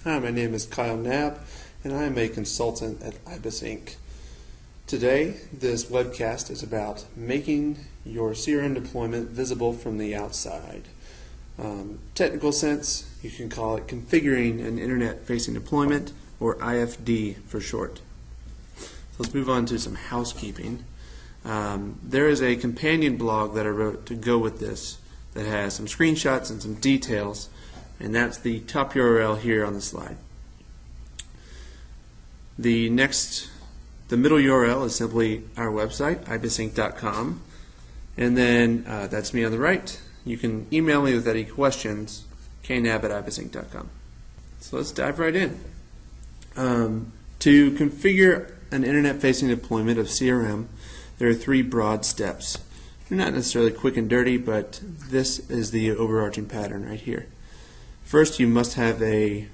Hi, my name is Kyle Knapp, and I am a consultant at IBIS Inc. Today, this webcast is about making your CRM deployment visible from the outside. Technical sense, you can call it configuring an internet-facing deployment, or IFD for short. So let's move on to some housekeeping. There is a companion blog that I wrote to go with this that has some screenshots and some details, and that's the top URL here on the slide. The middle URL is simply our website, ibisinc.com, and then that's me on the right. You can email me with any questions, knab@ibisinc.com. So let's dive right in. To configure an internet-facing deployment of CRM, there are three broad steps. They're not necessarily quick and dirty, but this is the overarching pattern right here. First, you must have a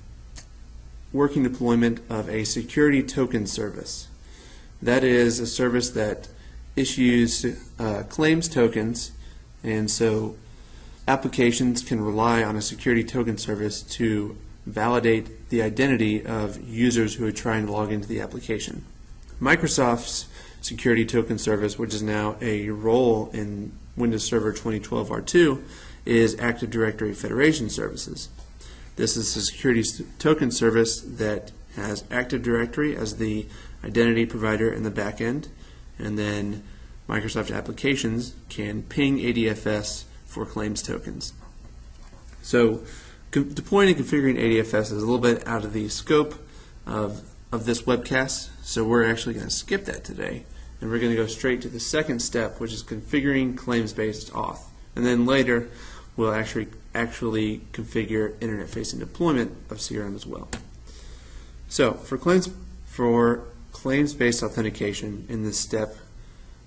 working deployment of a security token service. That is a service that issues claims tokens, and so applications can rely on a security token service to validate the identity of users who are trying to log into the application. Microsoft's security token service, which is now a role in Windows Server 2012 R2, is Active Directory Federation Services. This is a security token service that has Active Directory as the identity provider in the back end, and then Microsoft applications can ping AdFS for claims tokens. So deploying and configuring AdFS is a little bit out of the scope of this webcast, so we're actually going to skip that today, and we're going to go straight to the second step, which is configuring claims-based auth. And then later we'll actually configure internet-facing deployment of CRM as well. So for claims-based authentication in this step,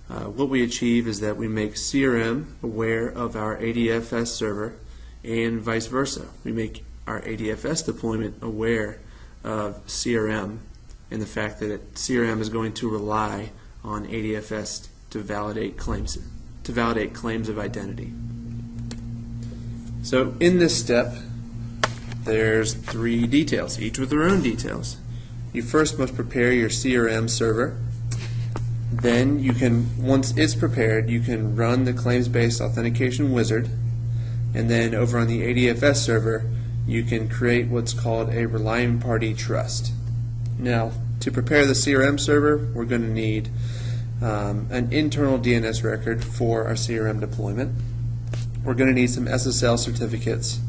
what we achieve is that we make CRM aware of our AdFS server, and vice versa. We make our AdFS deployment aware of CRM and the fact that CRM is going to rely on AdFS to validate claims of identity. So in this step, there's three details, each with their own details. You first must prepare your CRM server. Then once it's prepared, you can run the claims-based authentication wizard, and then over on the AdFS server, you can create what's called a relying party trust. Now, to prepare the CRM server, we're going to need an internal DNS record for our CRM deployment. We're going to need some SSL certificates,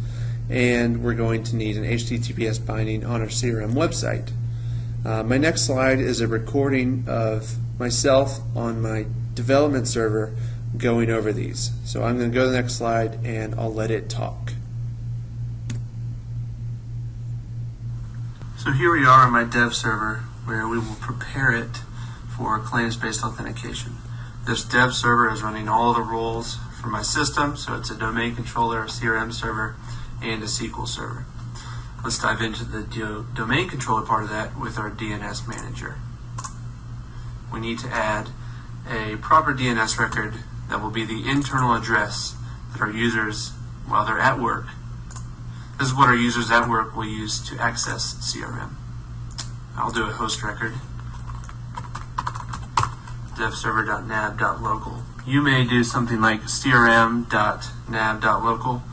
and we're going to need an HTTPS binding on our CRM website. My next slide is a recording of myself on my development server going over these. So I'm going to go to the next slide and I'll let it talk. So here we are on my dev server where we will prepare it for claims-based authentication. This dev server is running all the roles for my system, so it's a domain controller, a CRM server, and a SQL server. Let's dive into the domain controller part of that with our DNS manager. We need to add a proper DNS record that will be the internal address that our users, while they're at work, this is what our users at work will use to access CRM. I'll do a host record, devserver.nab.local. You may do something like crm.nab.local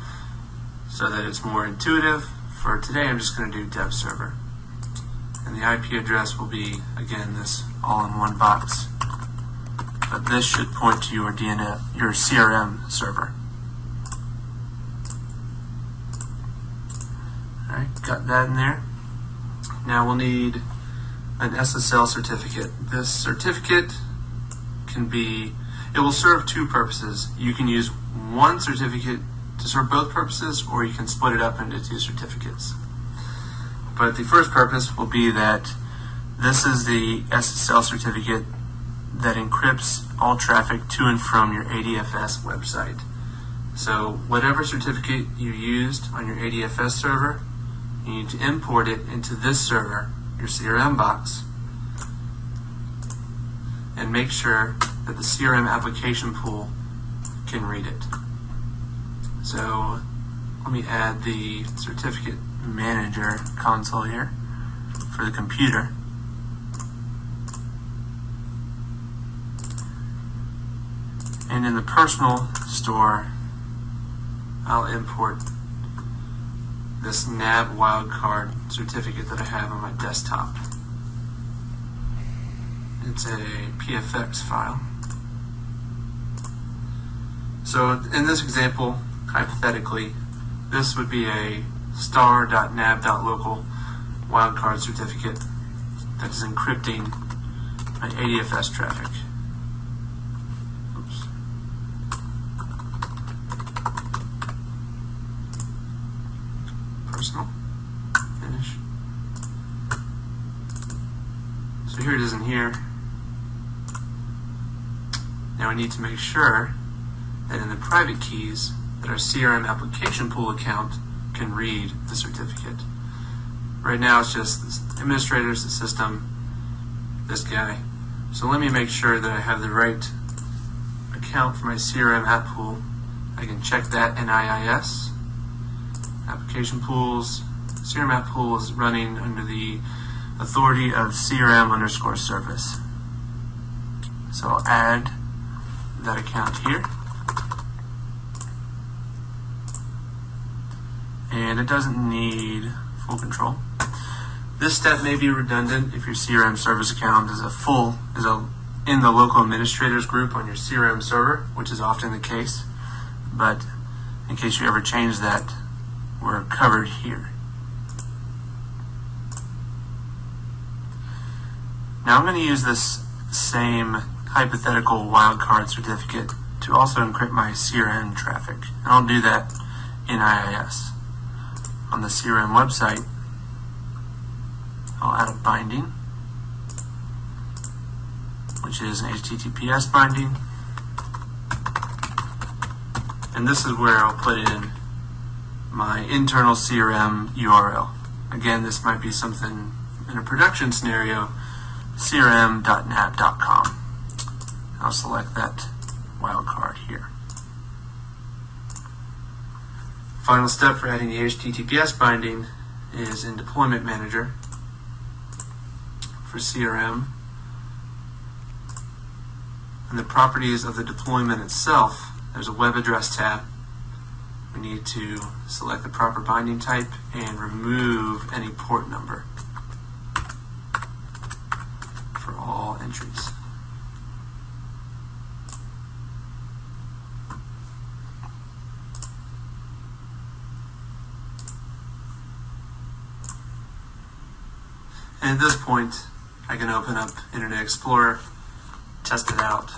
so that it's more intuitive. For today, I'm just going to do dev server. And the IP address will be, again, this all-in-one box. But this should point to your CRM server. Alright, got that in there. Now we'll need an SSL certificate. This certificate it will serve two purposes. You can use one certificate to serve both purposes, or you can split it up into two certificates. But the first purpose will be that this is the SSL certificate that encrypts all traffic to and from your AdFS website. So whatever certificate you used on your AdFS server, you need to import it into this server, your CRM box, and make sure that the CRM application pool can read it. So let me add the certificate Manager console here for the computer. And in the personal store, I'll import this NAB wildcard certificate that I have on my desktop. It's a PFX file. So in this example, hypothetically, this would be a star.nab.local wildcard certificate that is encrypting my AdFS traffic. Oops. Personal. Finish. So here it is in here. Now I need to make sure that in the private keys that our CRM application pool account can read the certificate. Right now it's just the administrators, the system, this guy. So let me make sure that I have the right account for my CRM app pool. I can check that NIIS. Application pools. CRM app pool is running under the authority of CRM_service. So I'll add that account here. And it doesn't need full control. This step may be redundant if your CRM service account is in the local administrators group on your CRM server, which is often the case. But in case you ever change that, we're covered here. Now I'm going to use this same hypothetical wildcard certificate to also encrypt my CRM traffic. And I'll do that in IIS. On the CRM website, I'll add a binding, which is an HTTPS binding. And this is where I'll put in my internal CRM URL. Again, this might be something in a production scenario, crm.nab.com. I'll select that wildcard here. Final step for adding the HTTPS binding is in Deployment Manager for CRM. And the properties of the deployment itself, there's a web address tab. We need to select the proper binding type and remove any port number for all entries. And at this point, I can open up Internet Explorer, test it out,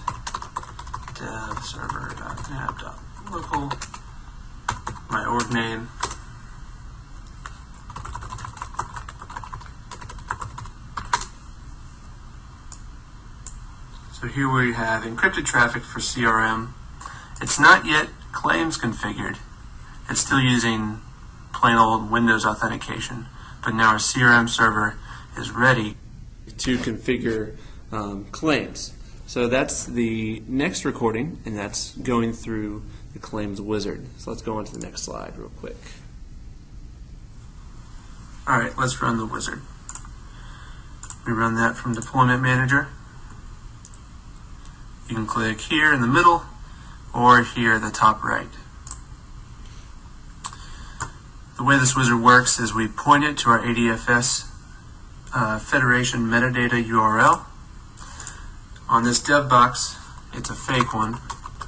dev server.nab.local, my org name, so here we have encrypted traffic for CRM. It's not yet claims configured. It's still using plain old Windows authentication, but now our CRM server is ready to configure claims. So that's the next recording, and that's going through the claims wizard. So let's go on to the next slide real quick. Alright, let's run the wizard. We run that from Deployment Manager. You can click here in the middle or here at the top right. The way this wizard works is we point it to our AdFS Federation metadata URL. On this dev box, it's a fake one,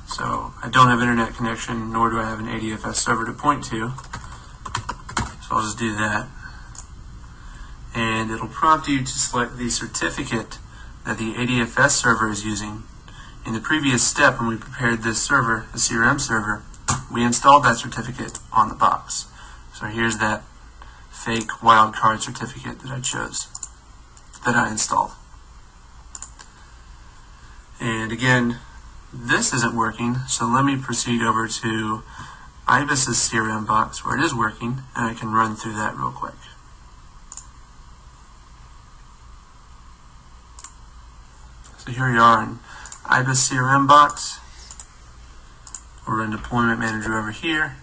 so I don't have internet connection, nor do I have an AdFS server to point to. So I'll just do that. And it'll prompt you to select the certificate that the AdFS server is using. In the previous step, when we prepared this server, the CRM server, we installed that certificate on the box. So here's that fake wildcard certificate that I chose, that I installed. And again, this isn't working, so let me proceed over to IBIS's CRM box where it is working, and I can run through that real quick. So here we are in IBIS CRM box. We're in Deployment Manager over here.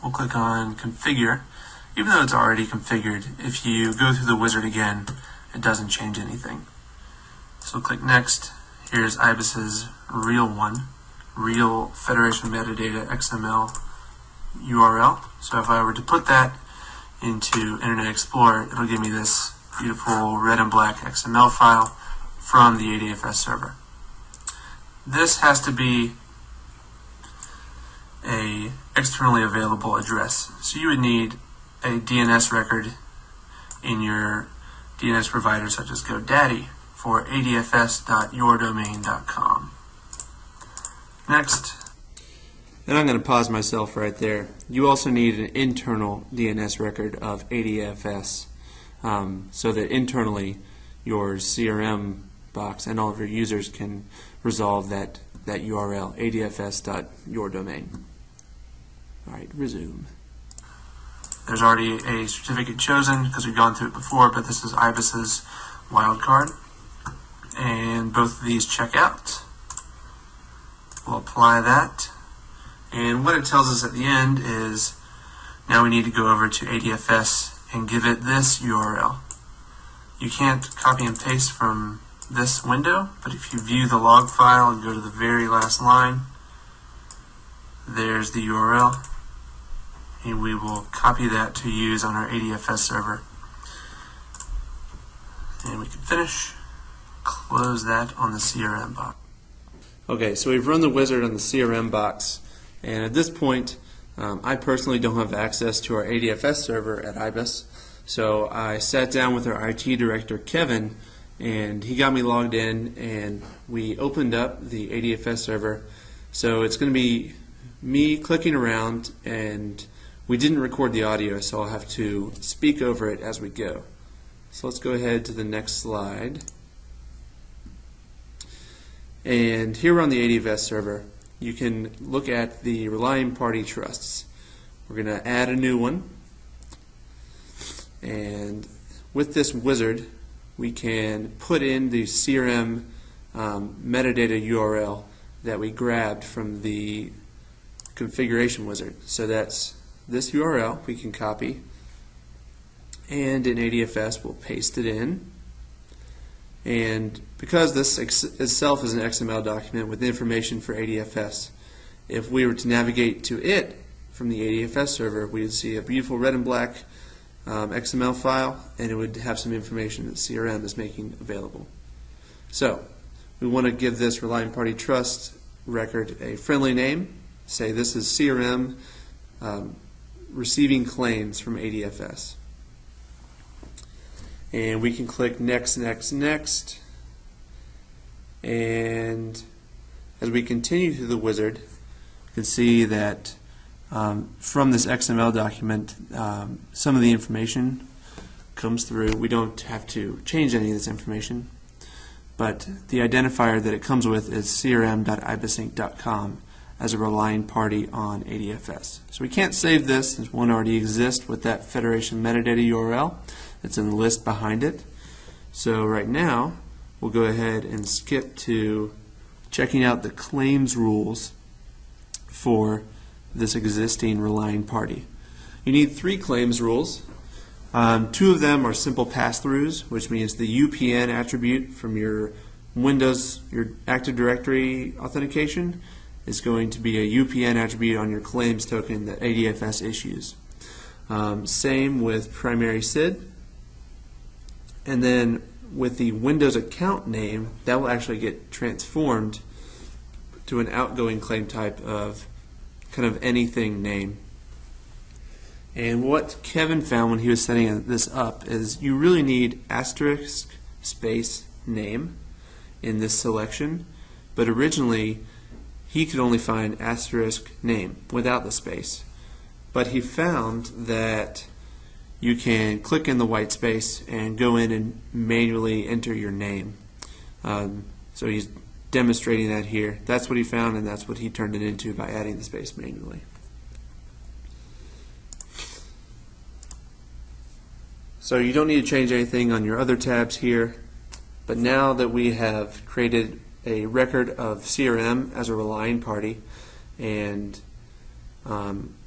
we'll click on Configure. Even though it's already configured, if you go through the wizard again, it doesn't change anything. So click Next. Here's IBIS's real one, real Federation Metadata XML URL. So if I were to put that into Internet Explorer, it'll give me this beautiful red and black XML file from the AdFS server. This has to be a externally available address. So you would need a DNS record in your DNS provider such as GoDaddy for adfs.yourdomain.com. Next. And I'm going to pause myself right there. You also need an internal DNS record of AdFS so that internally your CRM box and all of your users can resolve that URL, adfs.yourdomain. Alright, resume. There's already a certificate chosen because we've gone through it before, but this is IBIS's wildcard. And both of these check out. We'll apply that. And what it tells us at the end is now we need to go over to AdFS and give it this URL. You can't copy and paste from this window, but if you view the log file and go to the very last line, there's the URL. And we will copy that to use on our AdFS server. And we can finish. Close that on the CRM box. Okay, so we've run the wizard on the CRM box, and at this point I personally don't have access to our AdFS server at IBIS, so I sat down with our IT director Kevin, and he got me logged in, and we opened up the AdFS server. So it's going to be me clicking around, and we didn't record the audio, so I'll have to speak over it as we go. So let's go ahead to the next slide. And here on the AdFS server, you can look at the relying party trusts. We're going to add a new one. And with this wizard, we can put in the CRM metadata URL that we grabbed from the configuration wizard. So that's this URL we can copy, and in AdFS we'll paste it in. And because this itself is an XML document with information for AdFS, if we were to navigate to it from the AdFS server, we would see a beautiful red and black XML file, and it would have some information that CRM is making available. So we want to give this relying party trust record a friendly name. Say this is CRM receiving claims from AdFS. And we can click Next, Next, Next. And as we continue through the wizard, you can see that from this XML document, some of the information comes through. We don't have to change any of this information, but the identifier that it comes with is crm.ibisinc.com as a relying party on AdFS. So we can't save this since one already exists with that Federation metadata URL. It's in the list behind it. So right now, we'll go ahead and skip to checking out the claims rules for this existing relying party. You need 3 claims rules. 2 of them are simple pass-throughs, which means the UPN attribute from your Windows, your Active Directory authentication, is going to be a UPN attribute on your claims token that AdFS issues. Same with primary SID. And then with the Windows account name, that will actually get transformed to an outgoing claim type of kind of anything name. And what Kevin found when he was setting this up is you really need asterisk space name in this selection, but originally he could only find asterisk name without the space. But he found that you can click in the white space and go in and manually enter your name. So he's demonstrating that here. That's what he found, and that's what he turned it into by adding the space manually. So you don't need to change anything on your other tabs here, but now that we have created a record of CRM as a relying party and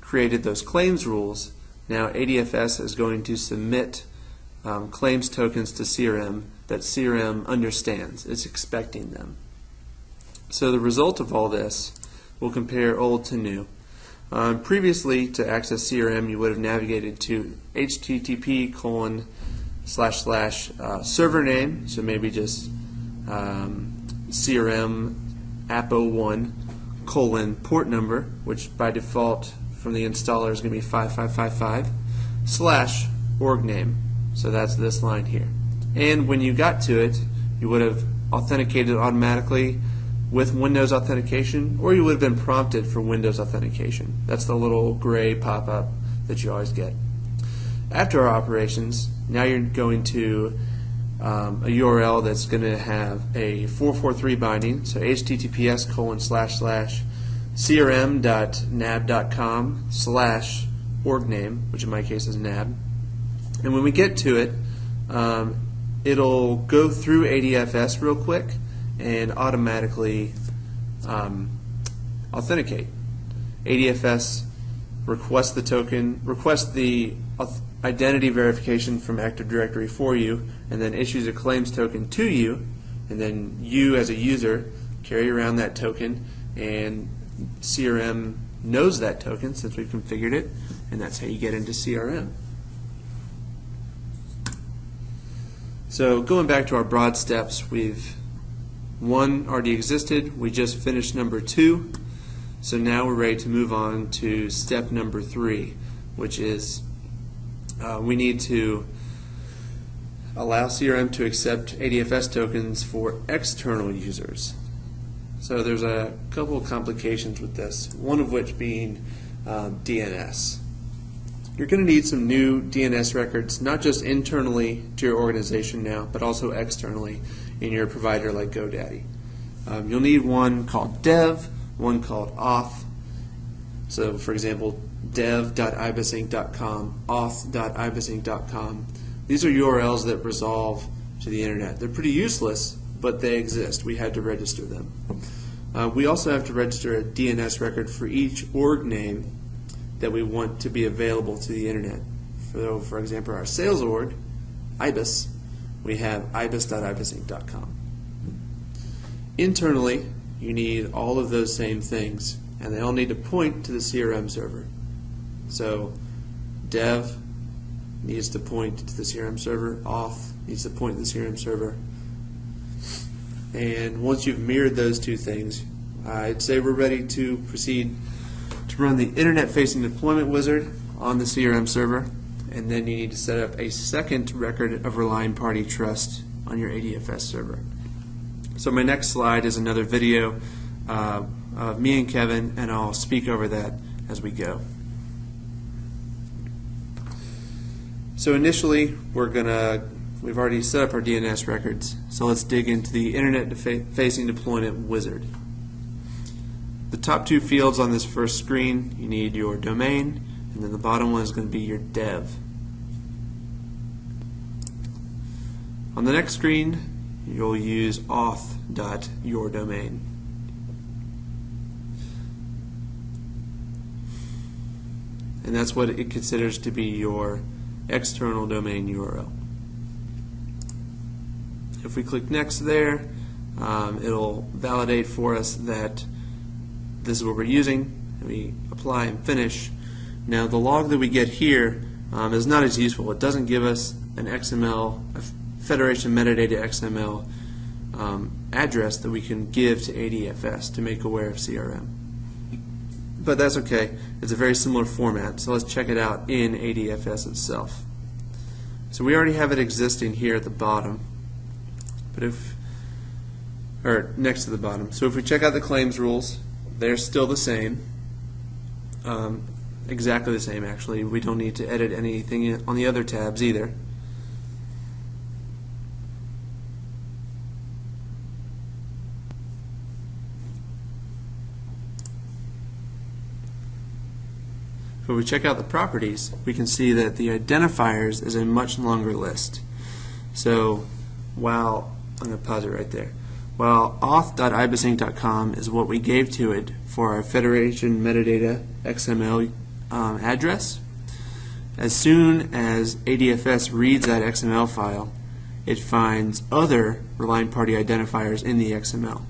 created those claims rules, now AdFS is going to submit claims tokens to CRM that CRM understands. It's expecting them. So the result of all this will compare old to new. Previously, to access CRM, you would have navigated to http://server name, so maybe just CRM app01 : port number, which by default from the installer is going to be 5555 / org name. So that's this line here. And when you got to it, you would have authenticated automatically with Windows authentication, or you would have been prompted for Windows authentication. That's the little gray pop-up that you always get. After our operations, now you're going to a URL that's going to have a 443 binding, so https://crm.nab.com /org name, which in my case is nab. And when we get to it, it'll go through AdFS real quick and automatically authenticate. AdFS requests the token, requests the identity verification from Active Directory for you, and then issues a claims token to you, and then you as a user carry around that token, and CRM knows that token since we've configured it, and that's how you get into CRM. So going back to our broad steps, one already existed, we just finished number 2, so now we're ready to move on to step number 3, which is we need to allow CRM to accept AdFS tokens for external users. So there's a couple of complications with this, one of which being DNS. You're going to need some new DNS records, not just internally to your organization now, but also externally in your provider like GoDaddy. You'll need one called dev, one called auth. So for example, dev.ibisinc.com, auth.ibisinc.com. These are URLs that resolve to the internet. They're pretty useless, but they exist. We had to register them. We also have to register a DNS record for each org name that we want to be available to the internet. For example, our sales org, IBIS, we have ibis.ibisinc.com. Internally, you need all of those same things, and they all need to point to the CRM server. So dev needs to point to the CRM server, auth needs to point to the CRM server, and once you've mirrored those two things, I'd say we're ready to proceed to run the internet-facing deployment wizard on the CRM server, and then you need to set up a second record of relying party trust on your AdFS server. So my next slide is another video of me and Kevin, and I'll speak over that as we go. So initially, we've already set up our DNS records, so let's dig into the internet-facing deployment wizard. The top two fields on this first screen, you need your domain, and then the bottom one is going to be your dev. On the next screen, you'll use auth.yourdomain. And that's what it considers to be your external domain URL. If we click next there, it'll validate for us that this is what we're using, and we apply and finish. Now the log that we get here is not as useful. It doesn't give us an XML, a Federation metadata XML address that we can give to AdFS to make aware of CRM. But that's okay. It's a very similar format, so let's check it out in AdFS itself. So we already have it existing here at the bottom, or next to the bottom. So if we check out the claims rules, they're still the same, exactly the same actually. We don't need to edit anything on the other tabs either. If we check out the properties, we can see that the identifiers is a much longer list. So while, I'm going to pause it right there. While auth.ibisinc.com is what we gave to it for our Federation metadata XML address. As soon as AdFS reads that XML file, it finds other relying party identifiers in the XML.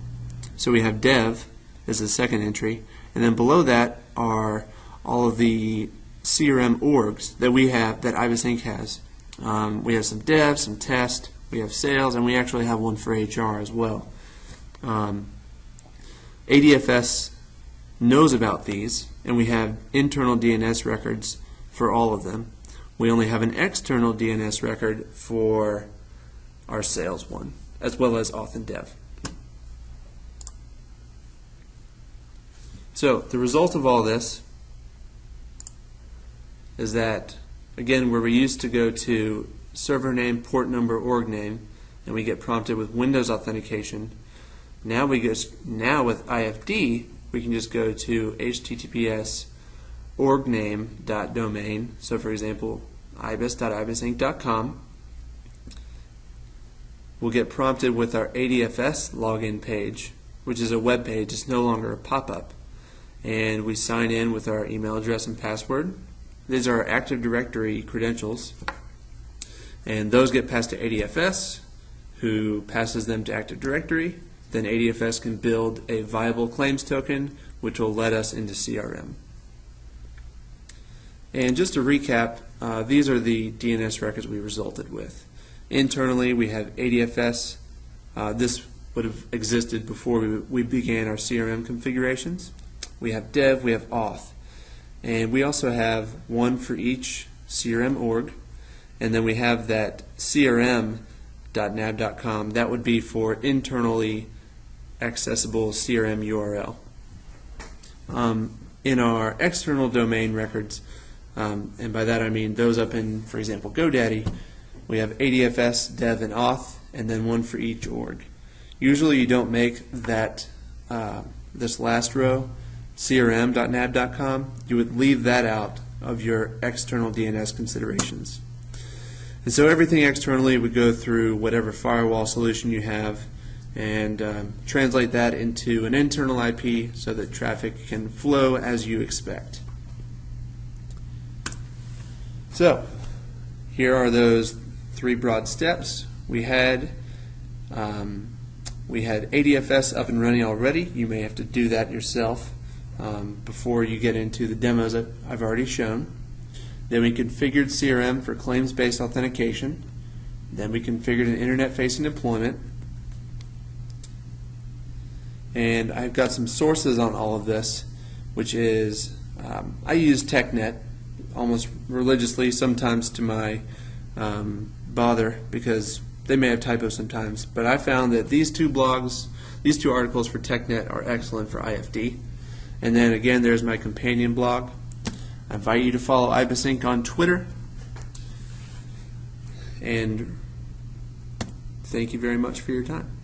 So we have dev as the second entry, and then below that are all of the CRM orgs that we have, that IBIS Inc. has. We have some dev, some test, we have sales, and we actually have one for HR as well. AdFS knows about these, and we have internal DNS records for all of them. We only have an external DNS record for our sales one, as well as auth and dev. So the result of all this is that, again, where we used to go to server name, port number, org name, and we get prompted with Windows authentication, now with IFD, we can just go to https orgname.domain. So for example, ibis.ibisinc.com. We'll get prompted with our AdFS login page, which is a web page. It's no longer a pop-up. And we sign in with our email address and password. These are our Active Directory credentials. And those get passed to AdFS, who passes them to Active Directory. Then AdFS can build a viable claims token, which will let us into CRM. And just to recap, these are the DNS records we resulted with. Internally, we have AdFS. This would have existed before we began our CRM configurations. We have dev, we have auth. And we also have one for each CRM org. And then we have that crm.nav.com. That would be for internally accessible CRM URL. In our external domain records, and by that I mean those up in, for example, GoDaddy, we have AdFS, dev, and auth, and then one for each org. Usually you don't make that this last row, crm.nav.com. You would leave that out of your external DNS considerations. And so everything externally would go through whatever firewall solution you have and translate that into an internal IP so that traffic can flow as you expect. So here are those three broad steps. We had AdFS up and running already. You may have to do that yourself before you get into the demos that I've already shown. Then we configured CRM for claims-based authentication. Then we configured an internet-facing deployment. And I've got some sources on all of this, which is I use TechNet almost religiously, sometimes to my bother, because they may have typos sometimes. But I found that these two blogs, these two articles for TechNet are excellent for IFD. And then again, there's my companion blog. I invite you to follow IBIS Inc. on Twitter. And thank you very much for your time.